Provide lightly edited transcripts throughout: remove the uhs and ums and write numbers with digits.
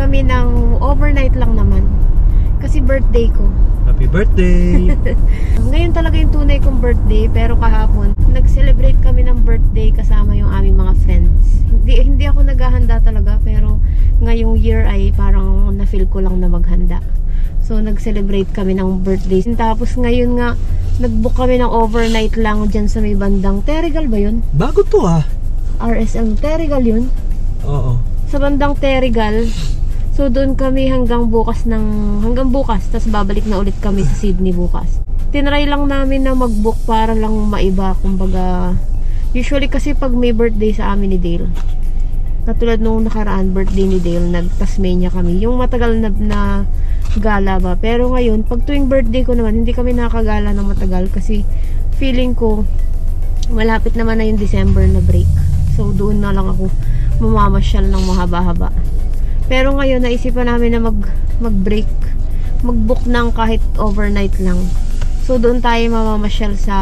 kami ng overnight lang naman. Kasi birthday ko. Happy birthday! Ngayon talaga yung tunay kong birthday, pero kahapon nag-celebrate kami ng birthday kasama yung aming mga friends. Hindi ako naghahanda talaga, pero ngayong year ay parang na-feel ko lang na maghanda. So nag-celebrate kami ng birthday. Tapos ngayon nga nag-book kami ng overnight lang dyan sa may bandang Terrigal ba yun? Bago to ah. RSM Terrigal yun? Oo. Sa bandang Terrigal. So doon kami hanggang bukas, tapos babalik na ulit kami sa Sydney bukas. Tinry lang namin na mag-book para lang maiba, kumbaga usually kasi pag may birthday sa amin ni Dale, katulad nung nakaraan birthday ni Dale, nag-Tasmania kami, yung matagal na gala ba. Pero ngayon pag tuwing birthday ko naman, hindi kami nakakagala ng matagal kasi feeling ko malapit naman na yung December na break. So doon na lang ako mamamasyal ng mahaba-haba. Pero ngayon, naisipan namin na mag-break. Mag-book ng kahit overnight lang. So, doon tayo mamamasyal sa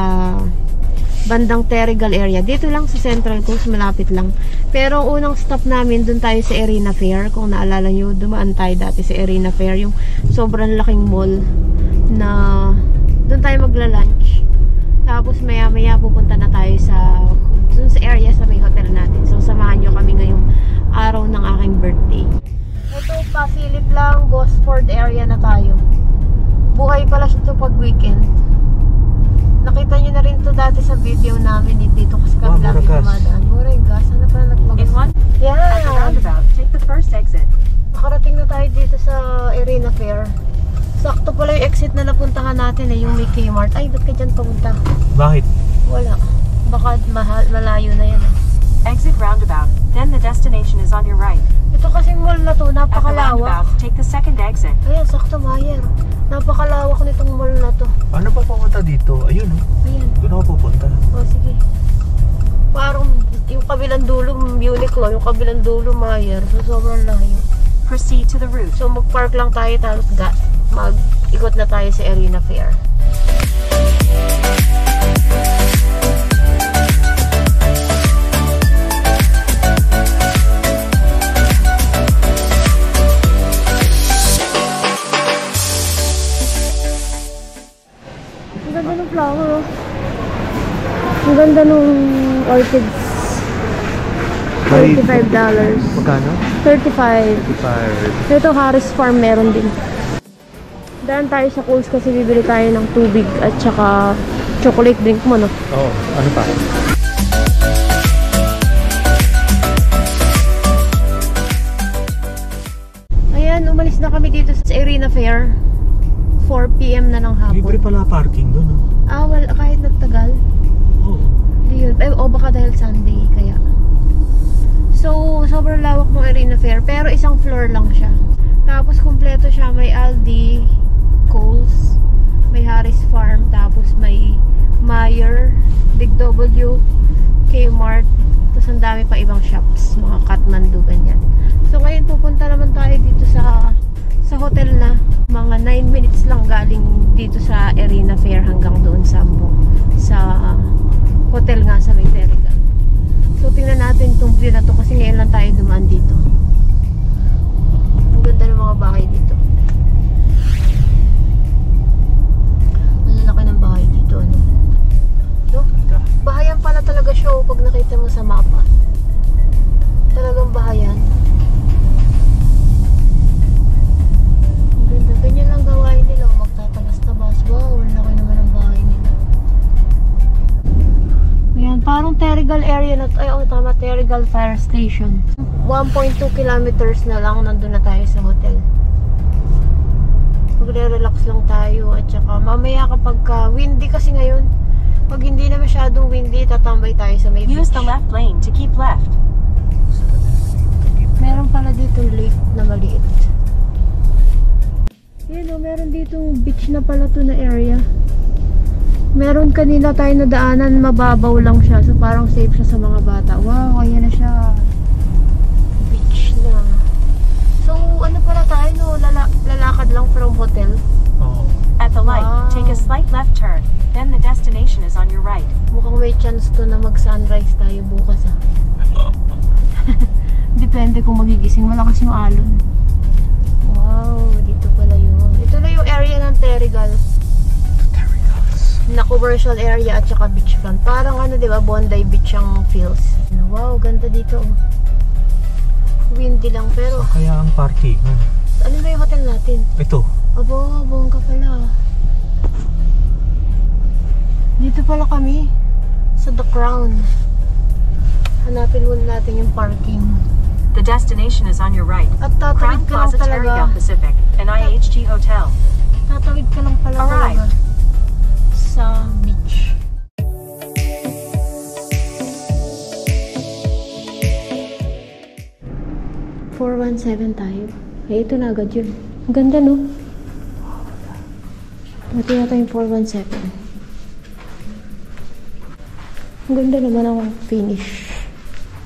bandang Terrigal area. Dito lang sa Central Coast, malapit lang. Pero ang unang stop namin, doon tayo sa Arena Fair. Kung naalala nyo, dumaan tayo dati sa Arena Fair. Yung sobrang laking mall na doon tayo magla-lunch. Tapos maya-maya pupunta na tayo doon sa area sa may hotel natin. So, samahan nyo kami ngayong araw ng aking birthday. Ito, pasilip lang, Gosford area na tayo. Buhay pala siya ito pag weekend. Nakita nyo na rin ito dati sa video namin dito kasi kami lagi dumadaan. Morengas, ano pala nagmagas? Yeah! Take the first exit. Nakarating na tayo dito sa Arena Fair. Sakto pala yung exit na napuntahan natin yung may Kmart. Ay, ba't ka dyan pumunta? Bakit? Wala. Baka malayo na yan. Exit roundabout. Then the destination is on your right. Ito kasing mall na to, At the napakalawak. roundabout, take the second exit. Ayan, sakto Mayer. Napakalawak nitong mall na to. Paano pa pumunta dito? Ayun oh. Ayan. Doon ako pupunta. O, sige. Parang yung kabilang dulo, Uniqlo. Yung kabilang dulo, Mayer. So, sobrang layo. Proceed to the route. So, mag-park lang tayo, tapos mag-ikot na tayo sa Arena Fair. Ang ganda ng flower, oh. Ang ganda nung orchids. $35. Magkano? 35. 35. Ito, Harris Farm meron din. Daan tayo sa Coles kasi bibili tayo ng tubig at saka chocolate drink mo, no? Oo. Ano pa? Ayan, umalis na kami dito sa Arena Fair. 4 PM na ng hapon. Libre pala parking doon, no? Well, kahit nagtagal. Oo. Hindi yun. O baka dahil Sunday, kaya. So, sobrang lawak ng Arena Fair. Pero isang floor lang siya. Tapos, kumpleto siya. May Aldi, Coles, may Harris Farm, tapos may Meijer, Big W, Kmart. Tapos, ang dami pa ibang shops. Mga Kathmandu, ganyan. So, ngayon pupunta naman tayo dito sa hotel na. Mga 9 minutes lang galing dito sa Arena Fair hanggang doon sa hotel nga sa may Terrigal. So, tingnan natin itong view na to kasi ngayon lang tayo dumaan dito. Ang ganda ng mga bahay dito. Ang laki ng bahay dito, ano? No? Bahayan pala talaga siya pag nakita mo sa mapa. Talagang bahayan. Ang ganda. Ganyan lang gawain nila. Magtatabas-tabas. Wow, ang laki naman ng bahay nila. Ayan, parang Terrigal area na. Ay, tama. Terrigal Fire Station. 1.2 kilometers na lang. Nandun na tayo sa hotel. Magre-relax lang tayo. At saka mamaya kapag windy kasi ngayon, pag hindi na masyadong windy, tatambay tayo sa may beach. Use the left lane to keep left. Meron pala dito lake na maliit. Yan o, meron ditong beach na pala to na area. Meron kanina tayo na daanan, mababaw lang siya. So parang safe siya sa mga bata. Wow, ayan na siya. Beach na. So ano pala tayo, no? Lalakad lang from hotel. Oo. At the light, take a slight left turn. Then the destination is on your right. Mukhang may chance to na mag-sunrise tayo bukas, ha. Depende kung magigising. Malakas yung alon. Wow, dito pala yun. Ito na yung area ng Terrigal. Na commercial area at saka beachfront. Parang ano, di ba? Bondi Beach ang feels. Wow, ganda dito. Windy lang pero... Kaya ang parking. Ano ba yung hotel natin? Ito. Abo, bongga pala. Dito pala kami. Sa The Crown. Hanapin muna natin yung parking. The destination is on your right. At tatawid Crown ka lang Plaza Terrigal talaga. Pacific, an IHG hotel. Tatawid ka lang pala Alright. talaga. Sa beach. $417 tayo. Eh, ito na agad yun. Ang ganda, no? Ito yata yung 417. Ang ganda naman ang finish.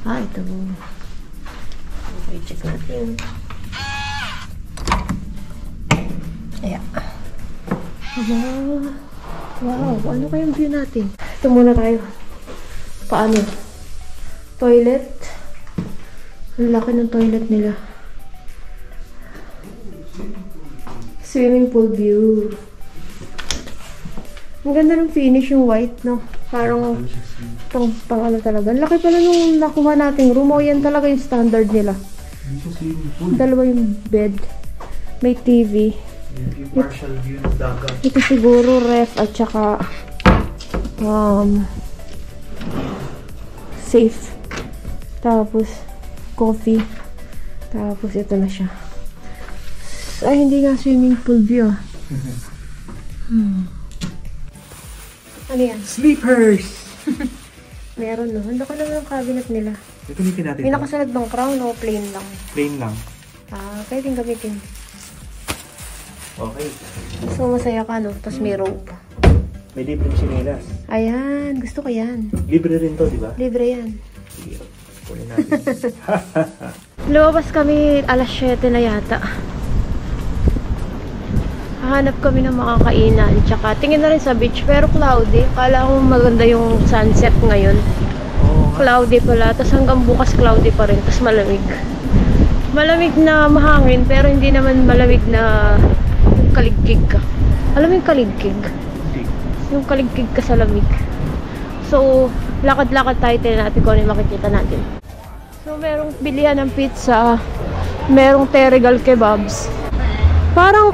Ito. Okay, check natin. Ayan. Wow, ano kayong view natin? Ito muna tayo. Paano? Toilet. Ang laki ng toilet nila. Swimming pool view. Ang ganda ng finish yung white, no? Parang pang ano talaga. Ang laki pala nung nakuha nating room. O, yan talaga yung standard nila. Dalawa yung bed. May TV. Yung partial view ng dagat. Ito siguro ref at saka safe. Tapos coffee. Tapos ito na siya. Ay, hindi nga swimming pool view. Ano yan? Sleepers! Meron, no? Handa ko naman ang cabinet nila. Gamitin natin. May nakasunod ng crown o plain lang? Plain lang. Pwedeng gamitin. Okay. So, masaya ka, no? Tapos may rope. May libreng sinelas. Ayan, gusto ko yan. Libre rin to, di ba? Libre yan. Sige. Kunin natin. Lumabas kami alas 7 na yata. Hahanap kami ng makakainan. Tsaka tingin na rin sa beach. Pero cloudy. Kala ko maganda yung sunset ngayon. Oo nga. Cloudy pala. Tapos hanggang bukas cloudy pa rin. Tapos malamig. Malamig na mahangin. Pero hindi naman malamig na kaligkig ka. Alam mo yung kaligkig? Hindi. Yung kaligkig ka sa lamig. So, lakad-lakad tayo. Tignan natin kung ano yung makikita natin. So, merong bilihan ng pizza. Merong Terrigal kebabs. Parang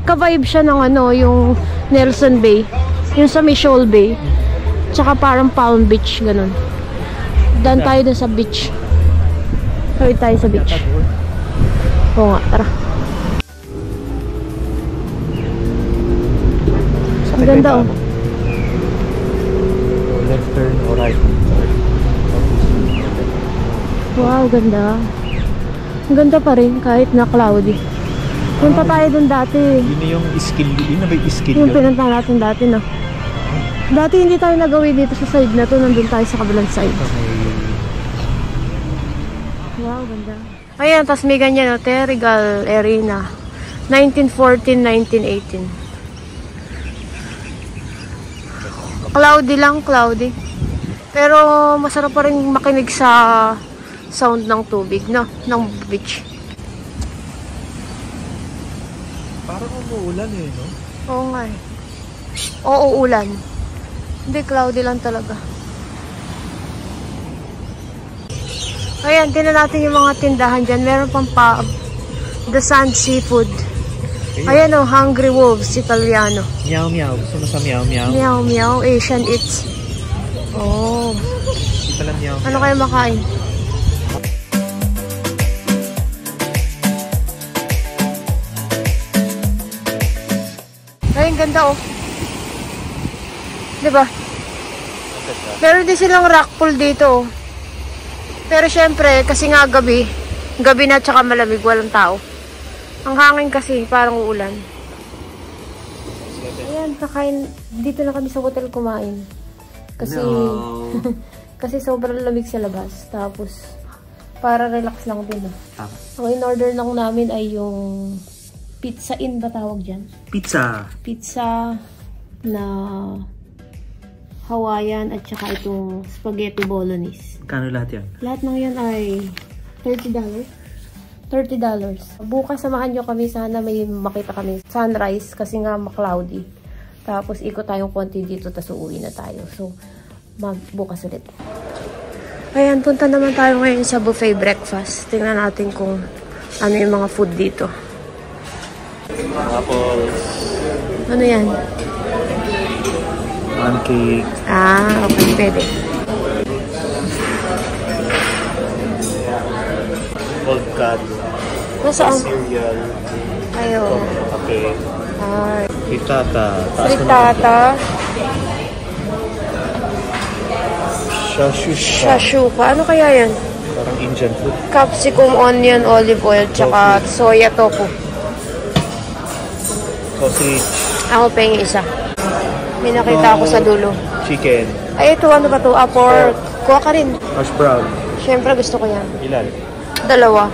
ka-vibe siya ng ano, yung Nelson Bay. Yung sa Michol Bay. Tsaka parang Palm Beach, ganun. Dan tayo dun sa beach. Tawid tayo sa beach. Oo nga, tara. Ang ganda, oh. Left turn or right. Wow, ganda. Ang ganda pa rin kahit na cloudy. Punta tayo dun dati. Yun yung skill. Yun na ba yung skill Yung yun? pinunta natin dati, no? Dati hindi tayo nagawi dito sa side na to. Nandun tayo sa kabilang side. Wow, ganda. Ayan, tas may ganyan, no? Terrigal Arena. 1914-1918. Cloudy lang, cloudy. Pero masarap pa rin makinig sa sound ng tubig, no? Ng beach. Parang umuulan eh, no? Oo nga eh. Oo, ulan. Hindi, cloudy lang talaga. Ayan, tingnan natin yung mga tindahan dyan. Meron pang The Sand Seafood. Ayan o, Hungry Wolves, Italiano. Meow meow. Gusto mo sa meow meow? Meow meow, Asian Eats. Oh. Hindi pala meow. Ano kayo makain? Ay, ang ganda oh. Diba? Meron din silang rock pool dito oh. Pero syempre, kasi nga gabi na tsaka malamig, walang tao. Ang hangin kasi, parang uulan. Ayan, kakain. Dito na kami sa hotel kumain. Kasi, kasi sobrang lamig sa labas. Tapos, para relax lang din. Tama. Ang in-order lang namin ay yung pizza in ba tawag dyan? Pizza. Pizza na Hawaiian at saka itong spaghetti bolognese. Kano lahat yan? Lahat ng yan ay $30. $30 $30. Bukas samahan nyo kami. Sana may makita kami sunrise kasi nga cloudy. Tapos ikot tayong konti dito tapos uuwi na tayo. So, magbukas ulit. Ayan, punta naman tayo ngayon sa buffet breakfast. Tingnan natin kung ano yung mga food dito. Apples. Ano yan? Pancake. Ah, okay. Pwede. Cold cut. Nasaan? Cereal. Ayun. Okay. Ay. Frittata. Frittata. Shashuka. Shashuka. Ano kaya yan? Parang Indian food. Capsicum, onion, olive oil, tsaka soya tofu. Sausage. Ako pa yung isa. May nakita ako sa dulo. Chicken. Ay, ito. Ano ba ito? Pork. Kuha ka rin. Hash brown. Siyempre, gusto ko yan. Ilan? 2. Wow.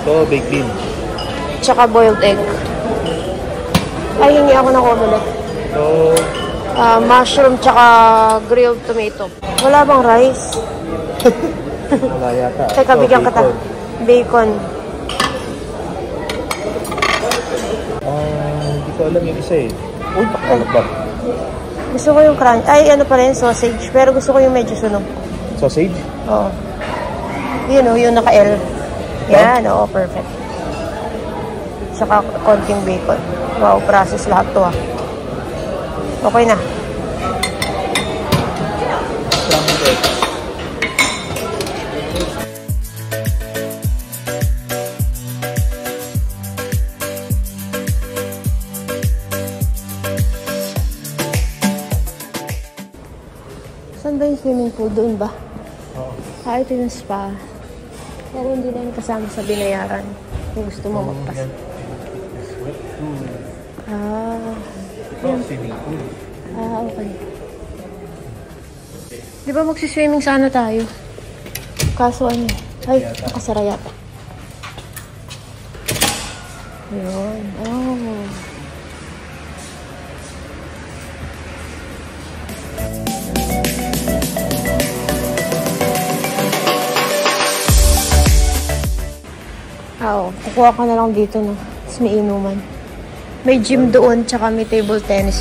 Ito, baked bean. Tsaka boiled egg. Ay, hingi ako ng omelette. Ito, Mushroom tsaka grilled tomato. Wala bang rice? wala yata. Teka, Ito, bigyan kita. Bacon. Hindi ko alam yung isa eh. Uy, ano ba? Gusto ko yung crunch. Ay, ano pa rin, sausage. Pero gusto ko yung medyo sunog. Sausage? Oo. Yun o, yung naka-L. Yan, oo, perfect. Tsaka konting bacon. Wow, process lahat to ah. Okay na. Saan ba yung swimming pool? Doon ba? Oo. Ah, ito yung spa. Pero hindi na yung kasama sa binayaran. Kung gusto mo magpas. Ah. Ito, swimming pool. Ah, okay. Di ba magsiswimming sana tayo? Kaso ano? Ay, nakasara yata. Ayun. Oh. Oo, kukuha ka na lang dito, no? Tapos may inuman. May gym doon, tsaka may table tennis.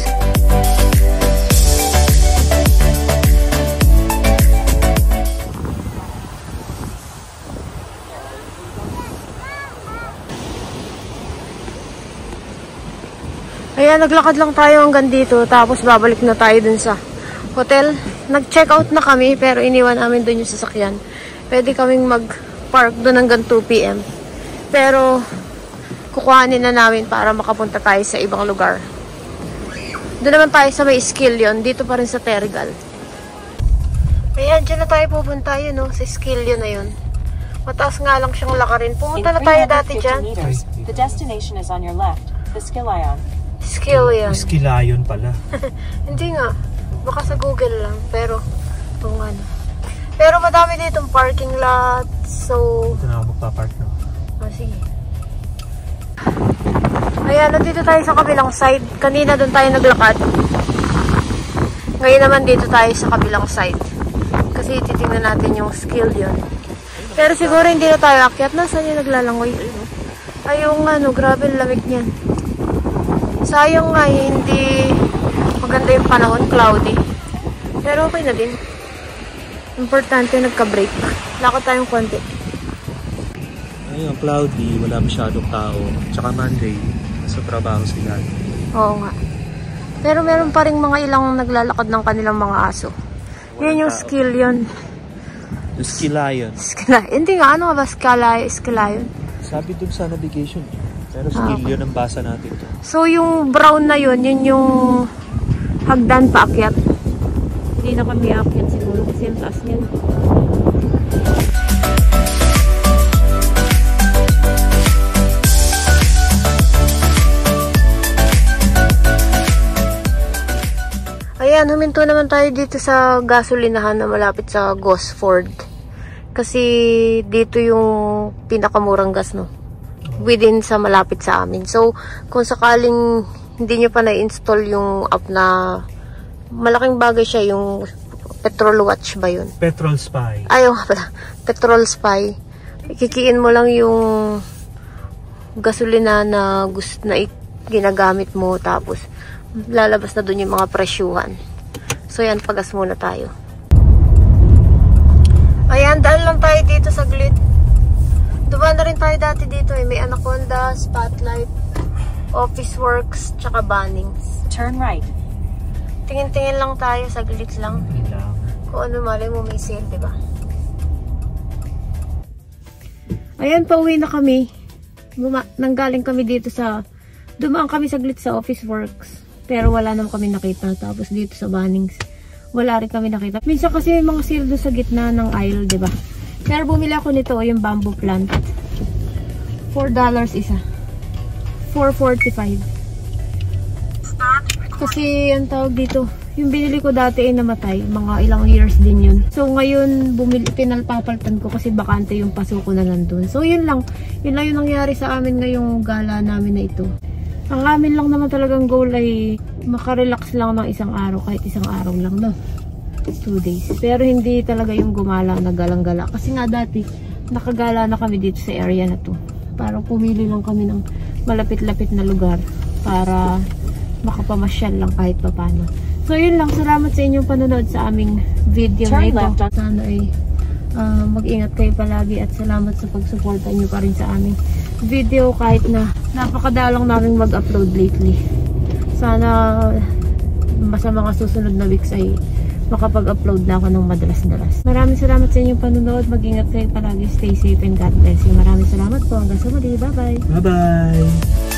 Ayan, naglakad lang tayo hanggang dito, tapos babalik na tayo dun sa hotel. Nag-check out na kami, pero iniwan namin dun yung sasakyan. Pwede kaming mag-park dun hanggang 2 PM. Pero, kukuhanin na namin para makapunta tayo sa ibang lugar. Doon naman tayo sa may Skillion, dito pa rin sa Terrigal. Ayan, dyan na tayo pupunta yun, no? Sa Skillion na yun. Mataas nga lang siyang lakarin. Pumunta na tayo dati dyan. meters, the destination is on your left, the Skilayon. Skillion. Skilayon pala. Hindi nga. Baka sa Google lang. Pero, kung ano. Pero madami ditong parking lot. So, Ito na ako magpapark na. oh, sige. Ayan, nandito tayo sa kabilang side. Kanina doon tayo naglakad. Ngayon naman dito tayo sa kabilang side. Kasi titingnan natin yung Skillion. Pero siguro hindi na tayo akyat. Nasaan yung naglalangoy? Ay, yung ano, grabe lamig niyan. Sayang nga, hindi maganda yung panahon, cloudy. Pero okay na din. Importante, nagka-break. Lakad tayong konti. Ayun, cloudy, wala masyadong tao. Tsaka Monday, nasa trabaho sila. Oo nga. Pero meron pa rin mga ilang naglalakad ng kanilang mga aso. Yan yung Skillion. Yung Skilayon. Hindi nga, ano nga ba Skilayon? Sabi dun sa navigation. Pero Skillion ang basa natin to. So, yung brown na yun yung hagdan paakyat. Hindi na kami aakyat siguro kasi yung taas niyan. Ayan, huminto naman tayo dito sa gasolinahan na malapit sa Gosford. Kasi dito yung pinakamurang gas, no? Within sa malapit sa amin. So, kung sakaling hindi nyo pa na-install yung app na malaking bagay siya yung Petrol watch ba yun? Petrol spy. Ayaw nga pala. Petrol spy. Kikiin mo lang yung gasolina na ginagamit mo, tapos lalabas na dun yung mga presyuhan. So yan, pagas muna tayo. Ayan, daan lang tayo dito saglit. Dumaan na rin tayo dati dito eh. May Anaconda, Spotlight, Office Works, tsaka Bunnings. Turn right. Tingin-tingin lang tayo, saglit lang. Kung ano, malay mo may sale, diba? Ayan, pauwi na kami. Nanggaling kami dito dumaan kami saglit sa Office Works. Pero wala naman kami nakita. Tapos dito sa Bunnings, wala rin kami nakita. Minsan kasi may mga sale doon sa gitna ng aisle, diba? Pero bumili ako nito, yung bamboo plant. $4 isa. $4.45. Kasi ang tawag dito, yung binili ko dati ay namatay. Mga ilang years din yun. So ngayon, pinalpapaltan ko kasi bakante yung paso ko na nandun. So yun lang. Yun lang yung nangyari sa amin ngayong gala namin na ito. Ang amin lang naman talagang goal ay makarelax lang ng isang araw. Kahit isang araw lang, no? 2 days. Pero hindi talaga yung gumala na galang-gala. Kasi nga dati, nakagala na kami dito sa area na to. Parang pumili lang kami ng malapit-lapit na lugar para makapamasyal lang kahit papano. So yun lang, salamat sa inyong panonood sa aming video na ito. Sana ay mag-ingat kayo palagi at salamat sa pagsuporta nyo pa rin sa aming video kahit na napakadalang namin mag-upload lately. Sana sa mga susunod na weeks ay makapag-upload na ako ng madalas-dalas. Maraming salamat sa inyong panonood. Mag-ingat kayo palagi. Stay safe and God bless you. Maraming salamat po. Hanggang sa muli. Bye-bye. Bye-bye.